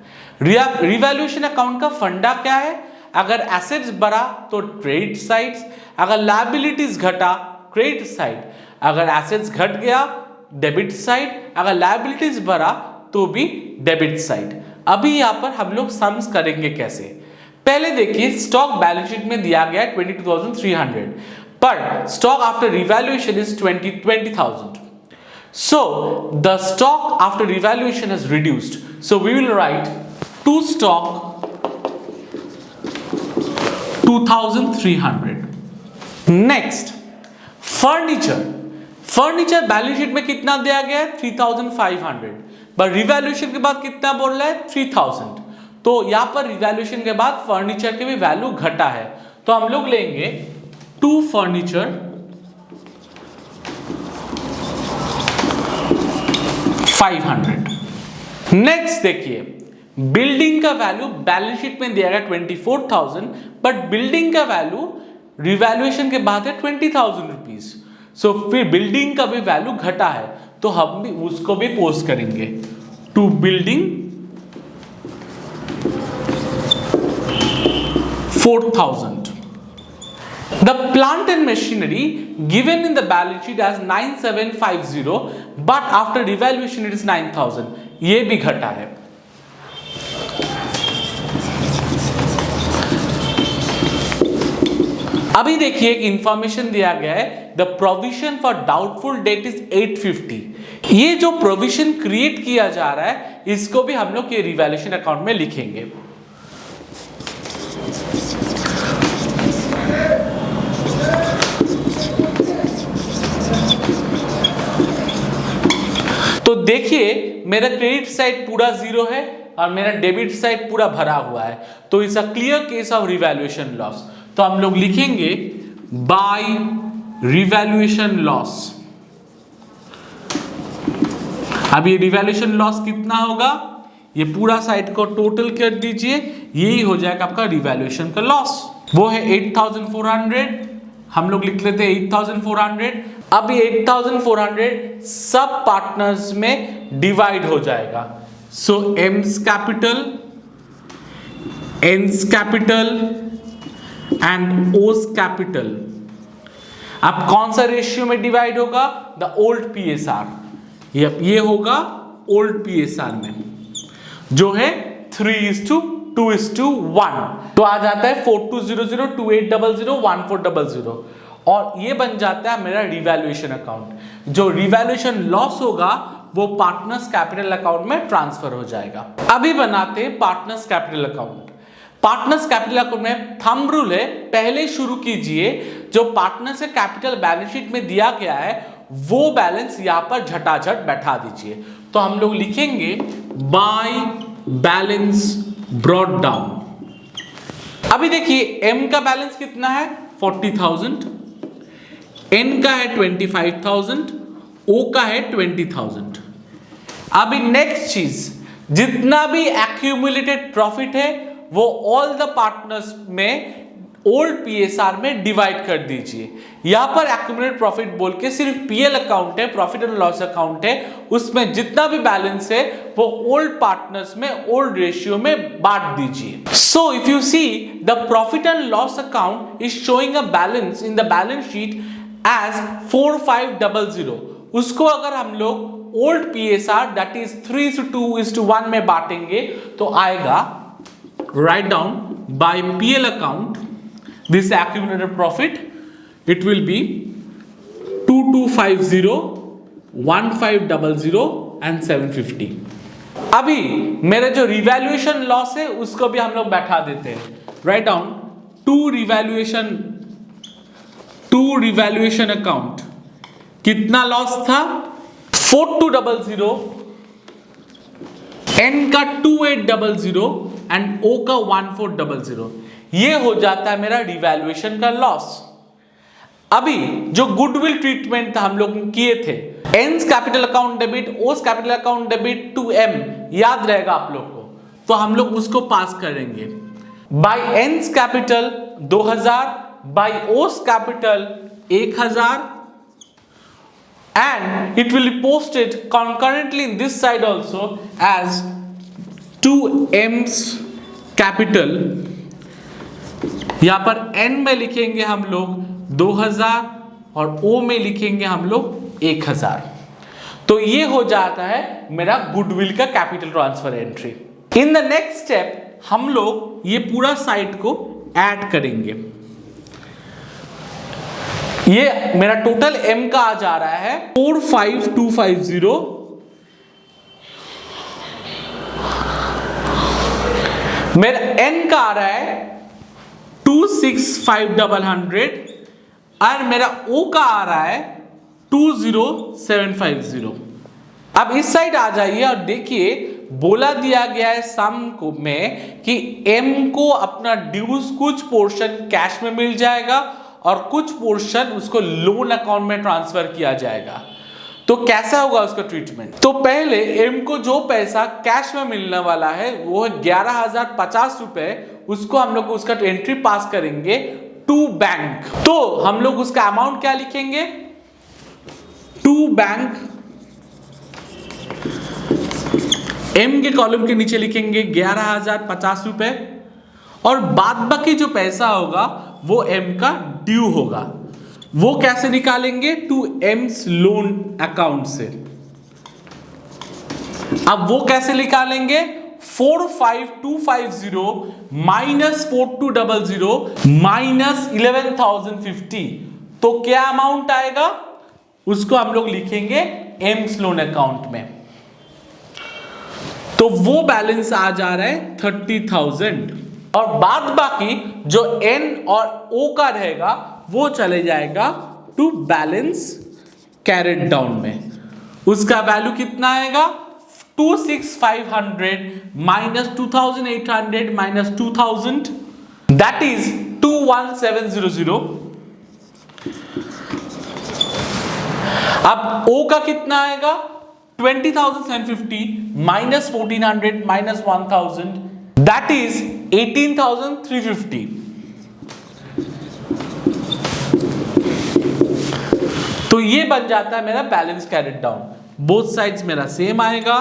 रिवैल्यूएशन अकाउंट का फंडा क्या है? अगर एसेट्स बढ़ा तो क्रेडिट साइड, अगर लायबिलिटीज घटा क्रेडिट साइड, अगर एसेट्स घट गया डेबिट साइड, अगर लायबिलिटीज बढ़ा तो भी डेबिट साइड। अभी यहां पर हम लोग सम्स करेंगे कैसे? पहले देखिए, स्टॉक बैलेंस शीट में दिया गया है 22,300, पर stock after revaluation is 20,000. So the stock after revaluation is reduced. So we will write to stock 2,300. Next, furniture balance sheet में कितना दिया गया है? 3,500, पर रिवैल्यूएशन के बाद कितना बोल रहा है? 3,000। तो यहां पर रिवैल्यूएशन के बाद फर्नीचर के भी वैल्यू घटा है, तो हम लोग लेंगे टू फर्नीचर 500। नेक्स्ट देखिए, बिल्डिंग का वैल्यू बैलेंस शीट में दिया गया 24,000, बट बिल्डिंग का वैल्यू रिवैल्यूएशन के बाद है 20,000 रुपीज। सो फिर बिल्डिंग का भी वैल्यू घटा है, तो हम भी उसको भी पोस्ट करेंगे to building 4,000. The plant and machinery given in the balance sheet as 9,750, but after revaluation it is 9,000. ये भी घटा है। अभी देखिए एक इंफॉर्मेशन दिया गया है, the provision for doubtful debt is 850। ये जो प्रोविजन क्रिएट किया जा रहा है इसको भी हम लोग ये रिवैल्यूएशन अकाउंट में लिखेंगे। तो देखिए मेरा क्रेडिट साइड पूरा 0 है और मेरा डेबिट साइड पूरा भरा हुआ है, तो it's a clear case of revaluation loss. तो हम लोग लिखेंगे बाय रिवैल्यूएशन लॉस। अब ये रिवैल्यूएशन लॉस कितना होगा? ये पूरा साइड को टोटल कर दीजिए, यही हो जाएगा आपका रिवैल्यूएशन का लॉस। वो है 8,400, हम लोग लिख लेते हैं 8,400। अब ये 8,400 सब पार्टनर्स में डिवाइड हो जाएगा। सो एम्स कैपिटल, एन्स कैपिटल एंड ओस कैपिटल। अब कौन सा रेशियो में डिवाइड होगा? द ओल्ड PSR, ये होगा ओल्ड PSR में, जो है 3:2:1। तो आ जाता है 4200, 2800, 1400, और ये बन जाता है मेरा रिवैल्यूएशन अकाउंट। जो रिवैल्यूएशन लॉस होगा वो पार्टनर्स कैपिटल अकाउंट में ट्रांसफर हो जाएगा। अभी बनाते हैं partners capital account. Partners capital account में थंब रूल है, पहले शुरू कीजिए जो पार्टनर्स के कैपिटल बैलेंस शीट में दिया गया है वो बैलेंस यहां पर झटाझट बैठा दीजिए। तो हम लोग लिखेंगे बाय बैलेंस ब्रॉट डाउन। अभी देखिए M का बैलेंस कितना है? 40,000, N का है 25,000, O का है 20,000। अभी नेक्स्ट चीज, जितना भी एक्यूमुलेटेड प्रॉफिट है वो ऑल द पार्टनर्स में ओल्ड PSR में डिवाइड कर दीजिए। यहां पर एक्यूमुलेटेड प्रॉफिट बोल के सिर्फ PL अकाउंट है, प्रॉफिट एंड लॉस अकाउंट है, उसमें जितना भी बैलेंस है वो ओल्ड पार्टनर्स में ओल्ड रेशियो में बांट दीजिए। So if you see the profit and loss account is showing a balance in the balance sheet as 4500। उसको अगर हम लोग ओल्ड PSR दैट इज 3:2:1 में बांटेंगे तो आएगा, write down by PL account this accumulated profit, it will be 2250, 1500 and 750। अभी मेरा जो रिवैल्यूएशन लॉस है उसको भी हम लोग बैठा देते हैं। write down to revaluation account कितना लॉस था? 4200, N का 2800 एंड O का 1400। ये हो जाता है मेरा रिवैल्यूएशन का लॉस। अभी जो गुडविल ट्रीटमेंट था हम लोग किए थे, N's capital account debit, O's capital account debit to M, याद रहेगा आप लोग को, तो हम लोग उसको पास करेंगे। By N's capital 2000, by O's capital 1000, and it will be posted concurrently in this side also as 2M's capital। यहां पर N में लिखेंगे हम लोग 2000 और O में लिखेंगे हम लोग 1000। तो ये हो जाता है मेरा गुडविल का capital transfer entry. In the next step हम लोग ये पूरा साइड को ऐड करेंगे। ये मेरा टोटल M का आ जा रहा है 45250, मेरा N का आ रहा है 26500 और मेरा O का आ रहा है 20750। अब इस साइड आ जाइए और देखिए बोला दिया गया है सम को में कि M को अपना ड्यूज कुछ पोर्शन कैश में मिल जाएगा और कुछ पोर्शन उसको लोन अकाउंट में ट्रांसफर किया जाएगा। तो कैसा होगा उसका ट्रीटमेंट? तो पहले M को जो पैसा कैश में मिलने वाला है वो है 11,050 रुपए, उसको हम लोग उसका एंट्री पास करेंगे टू बैंक। तो हम लोग उसका अमाउंट क्या लिखेंगे? टू बैंक, M के कॉलम के नीचे लिखेंगे 11,050 रुपए और बाद बाकी जो पैसा होगा वो M का ड्यू होगा। वो कैसे निकालेंगे? टू M's लोन अकाउंट से। अब वो कैसे निकालेंगे? 45250 माइनस 4200 माइनस 11,050। तो क्या अमाउंट आएगा? उसको हम लोग लिखेंगे M's लोन अकाउंट में। तो वो बैलेंस आ जा रहा है 30,000 और बाद बाकी जो N और O का रहेगा वो चले जाएगा टू बैलेंस कैरेट डाउन में। उसका वैल्यू कितना आएगा? 26,500 माइनस 2,800 माइनस 2,000 दैट इज 21,700। अब O का कितना आएगा? 20,750 माइनस 1,400 माइनस 1,000 दैट इज 18,350। तो ये बन जाता है मेरा balance carried down. Both sides मेरा सेम आएगा।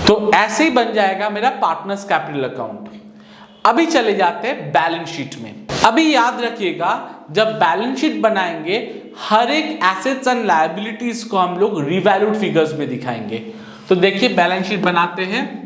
तो ऐसे ही बन जाएगा मेरा पार्टनर्स कैपिटल अकाउंट। अभी चले जाते हैं बैलेंस शीट में। अभी याद रखिएगा, जब बैलेंस शीट बनाएंगे हर एक एसेट्स एंड लायबिलिटीज को हम लोग रिवैल्यूड फिगर्स में दिखाएंगे। तो देखिए बैलेंस शीट बनाते हैं।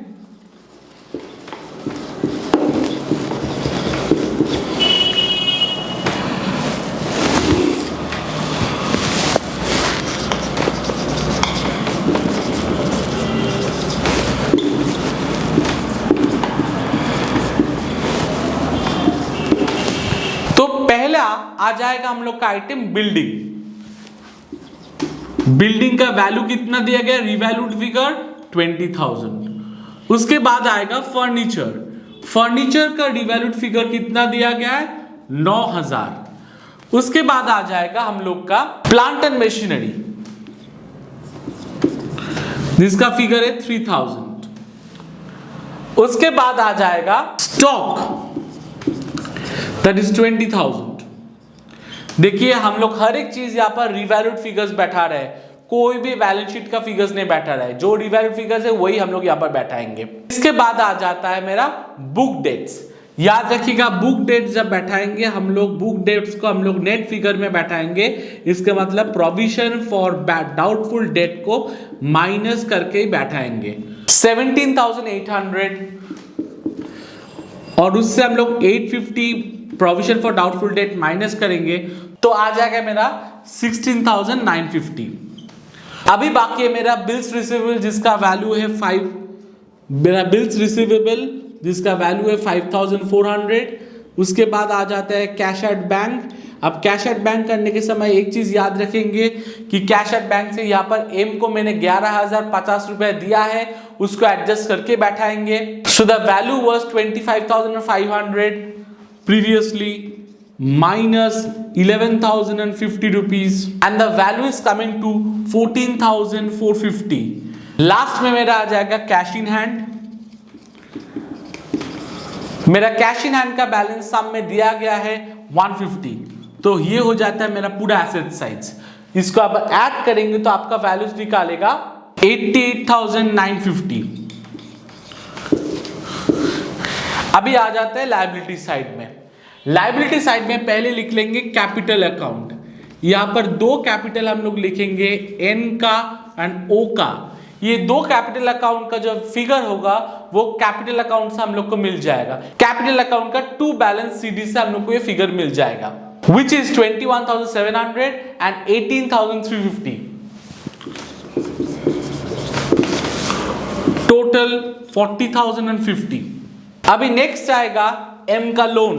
आ जाएगा हम लोग का आइटम बिल्डिंग। बिल्डिंग का वैल्यू कितना दिया गया, रिवैल्यूड फिगर 20,000। उसके बाद आएगा फर्नीचर। फर्नीचर का रिवैल्यूड फिगर कितना दिया गया है, 9,000। उसके बाद आ जाएगा हम लोग का प्लांट एंड मशीनरी, जिसका फिगर है 3,000। उसके बाद आ जाएगा स्टॉक, दैट इज 20,000। देखिए हम लोग हर एक चीज यहां पर रिवैल्यूड फिगर्स बैठा रहे हैं, कोई भी बैलेंस शीट का फिगर्स नहीं बैठा रहा है। जो रिवैल्यूड फिगर्स है वही हम लोग यहां पर बैठाएंगे। इसके बाद आ जाता है मेरा बुक डेट्स। याद रखिएगा, बुक डेट्स जब बैठाएंगे हम लोग, बुक डेट्स को हम लोग नेट फिगर में बैठाएंगे। इसका मतलब प्रोविजन फॉर डाउटफुल डेट को माइनस करके ही बैठाएंगे। 17,800 और उससे हम लोग 850 provision for doubtful debt minus करेंगे तो आ जाएगा मेरा 16,950। अभी बाकी है मेरा बिल्स रिसीवेबल, जिसका वैल्यू है 5, मेरा बिल्स रिसीवेबल जिसका वैल्यू है 5,400। उसके बाद आ जाता है कैश एट बैंक। अब कैश एट बैंक करने के समय एक चीज याद रखेंगे कि कैश एट बैंक से यहाँ पर एम को मैंने 11,050 रुपए दिया है, उसको एडजस्ट करके बैठाएंगे। So the value was 25,500 previously minus 11,050 rupees and the value is coming to 14,450। Last में मेरा आ जाएगा कैश इन हैंड। मेरा कैश इन हैंड का बैलेंस सम में दिया गया है 150, तो ये हो जाता है मेरा पूरा एसेट साइज। इसको आप ऐड करेंगे तो आपका वैल्यूज निकालेगा 88,950। अभी आ जाता है लायबिलिटी साइड में। लायबिलिटी साइड में पहले लिख लेंगे कैपिटल अकाउंट। यहां पर दो कैपिटल हम लोग लिखेंगे, एन का एंड ओ का। ये दो कैपिटल अकाउंट का जो फिगर होगा वो कैपिटल अकाउंट से हम लोग को मिल जाएगा। कैपिटल अकाउंट का टू बैलेंस सीडी से हम लोग को ये फिगर मिल जाएगा, which is 21,700 and 18,350। टोटल 40,050। अभी नेक्स्ट आएगा एम का लोन,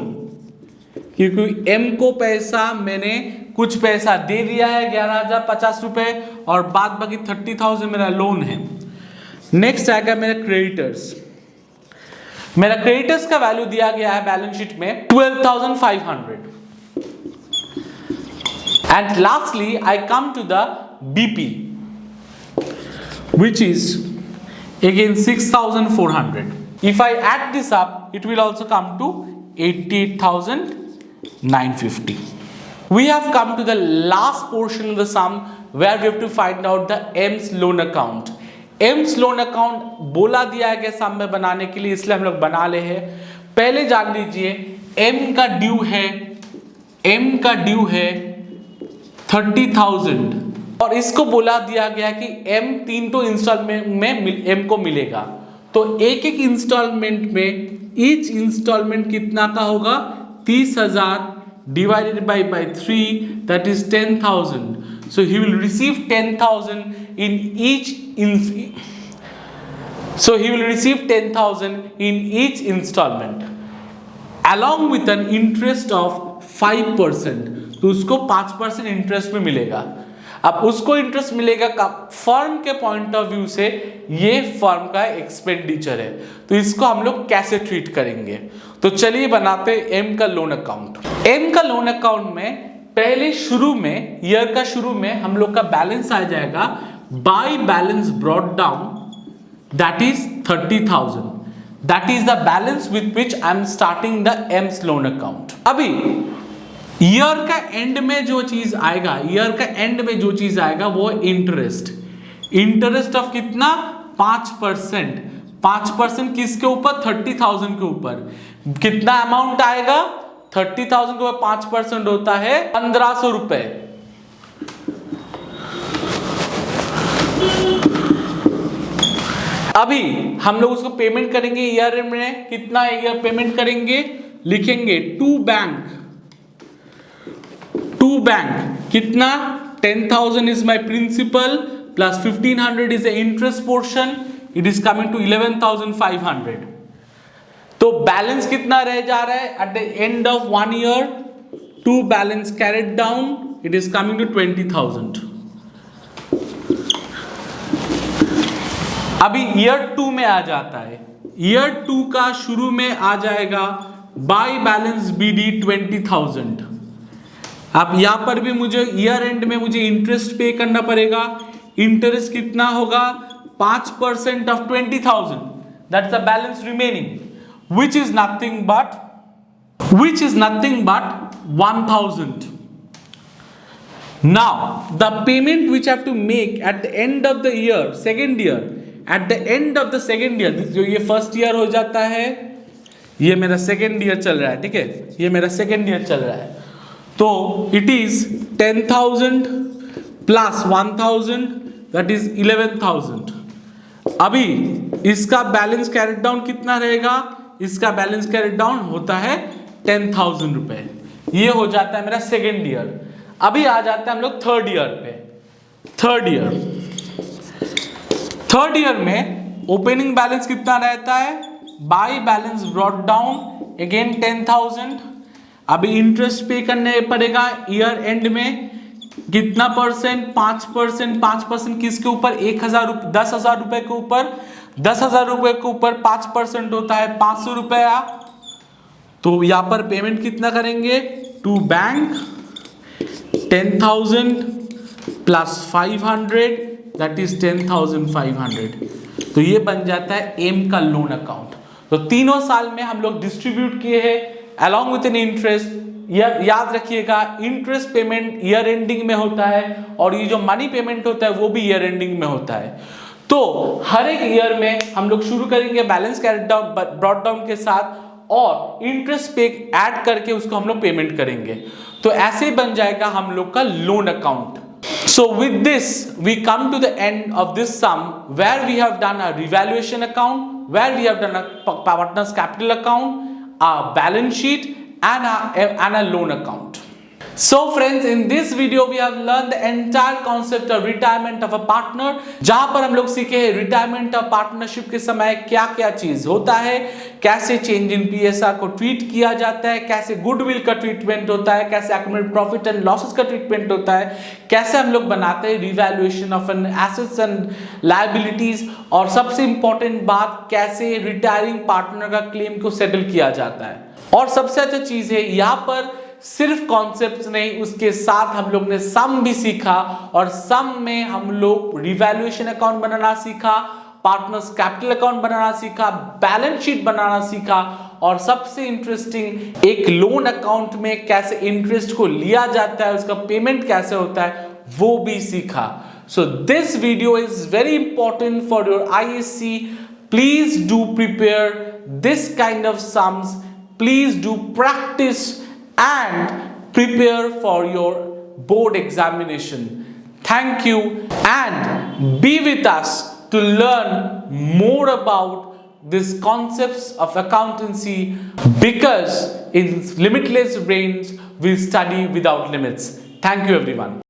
क्योंकि एम को पैसा मैंने कुछ पैसा दे दिया है 11,050 रुपए और बाद बाकी 30,000 मेरा लोन है। नेक्स्ट आएगा मेरा क्रेडिटर्स। मेरा क्रेडिटर्स का वैल्यू दिया गया है बैलेंस शीट में 12,500। And lastly I come to the BP, which is again 6,400. If I add this up, it will also come to 88,950. We have come to the last portion of the sum where we have to find out the M's loan account. M's loan account बोला दिया है कि सम में बनाने के लिए, इसलिए हम लोग बना ले हैं। पहले जान लीजिए M का ड्यू है 30,000 और इसको बोला दिया गया कि M 3 तो इंस्टॉलमेंट में M को मिलेगा। तो एक एक इंस्टॉलमेंट में ईच इंस्टॉलमेंट कितना का होगा, 30,000 divided by 3, that is 10,000. So he will receive 10,000 in each installment along with an interest of 5%. तो उसको 5% इंटरेस्ट में मिलेगा। अब उसको इंटरेस्ट मिलेगा का फर्म के पॉइंट ऑफ व्यू से ये फर्म का एक्सपेंडिचर है, तो इसको हम लोग कैसे ट्रीट करेंगे। तो चलिए बनाते हैं एम का लोन अकाउंट। एम का लोन अकाउंट में पहले शुरू में, ईयर का शुरू में हम लोग का बैलेंस आ जाएगा by balance brought down, that is 30,000। That is the balance with which I am starting the AIIMS loan account. अभी ईयर का एंड में जो चीज आएगा, वो इंटरेस्ट ऑफ कितना, 5%। 5% किसके ऊपर? 30,000 के ऊपर। कितना अमाउंट आएगा? 30,000 के ऊपर 5% होता है 1,500 रुपए। अभी हम लोग उसको पेमेंट करेंगे ईयर एंड में। कितना ईयर पेमेंट करेंगे? लिखेंगे टू बैंक कितना? 10,000 is my principal plus 1,500 is the interest portion. It is coming to 11,500. तो बैलेंस कितना रह जा रहा है at the end of 1 year? To balance carried down, it is coming to 20,000. अभी ईयर 2 में आ जाता है। ईयर 2 का शुरू में आ जाएगा बाय बैलेंस BD 20,000. अब यहां पर भी मुझे ईयर एंड में मुझे इंटरेस्ट पे करना पड़ेगा। इंटरेस्ट कितना होगा? 5% of 20,000. That's the balance remaining, which is nothing but 1,000. Now the payment which I have to make at the end of the year, second year, at the end of the second year, जो ये first year हो जाता है, ये मेरा second year चल रहा है, ठीक है, ये मेरा सेकेंड ईयर चल रहा है, तो it is 10,000 plus 1,000, that is 11,000. अभी इसका बैलेंस कैरेट डाउन कितना रहेगा? इसका बैलेंस कैरेट डाउन होता है 10,000 रुपए. ये हो जाता है मेरा सेकेंड ईयर. अभी आ जाता है हम लोग थर्ड ईयर पे. थर्ड ईयर में ओपनिंग बैलेंस कितना रहता है? By balance brought down again 10,000. अभी इंटरेस्ट पे करने पड़ेगा ईयर एंड में. कितना परसेंट? 5%. 5% किसके ऊपर? 10,000 रुपए के ऊपर. 10,000 रुपए के ऊपर 5% होता है 500 रुपया. तो यहां पर पेमेंट कितना करेंगे? To bank 10,000 plus 500, that is 10,500. तो ये बन जाता है एम का लोन अकाउंट. तो तीनों साल में हम लोग डिस्ट्रीब्यूट किए हैं अलॉन्ग विद एन इंटरेस्ट. याद रखिएगा, इंटरेस्ट पेमेंट ईयर एंडिंग में होता है और ये जो मनी पेमेंट होता है वो भी ईयर एंडिंग में होता है. तो हर एक ईयर में हम लोग शुरू करेंगे balance carried down brought down के साथ और इंटरेस्ट पे ऐड करके उसको हम लोग पेमेंट करेंगे. तो ऐसे बन जाएगा हम लोग का loan account. So with this we come to the end of this sum where we have done a revaluation account, where we have done a partners capital account, a balance sheet and a loan account. So friends, in this video we have learned the entire concept of retirement of a partner, जहां पर हम लोग सीखे हैं retirement of partnership के समय क्या क्या चीज होता है, कैसे चेंज इन PSR को ट्रीट किया जाता है, कैसे गुडविल का ट्रीटमेंट होता है, कैसे एक्यूमुलेटेड प्रॉफिट एंड लॉसेस का ट्रीटमेंट होता है, कैसे हम लोग बनाते हैं revaluation of an assets and liabilities, और सबसे इंपॉर्टेंट बात कैसे रिटायरिंग पार्टनर का क्लेम को सेटल किया जाता है. और सबसे अच्छा चीज है यहाँ पर सिर्फ कॉन्सेप्ट्स नहीं, उसके साथ हम लोग ने सम भी सीखा और सम में हम लोग रिवैल्यूएशन अकाउंट बनाना सीखा, पार्टनर्स कैपिटल अकाउंट बनाना सीखा, बैलेंस शीट बनाना सीखा, और सबसे इंटरेस्टिंग एक लोन अकाउंट में कैसे इंटरेस्ट को लिया जाता है, उसका पेमेंट कैसे होता है वो भी सीखा. So this video is very important for your ISC. Please do prepare this kind of sums. Please do practice and prepare for your board examination. Thank you and be with us to learn more about these concepts of accountancy, because in Limitless Brains we study without limits. Thank you everyone.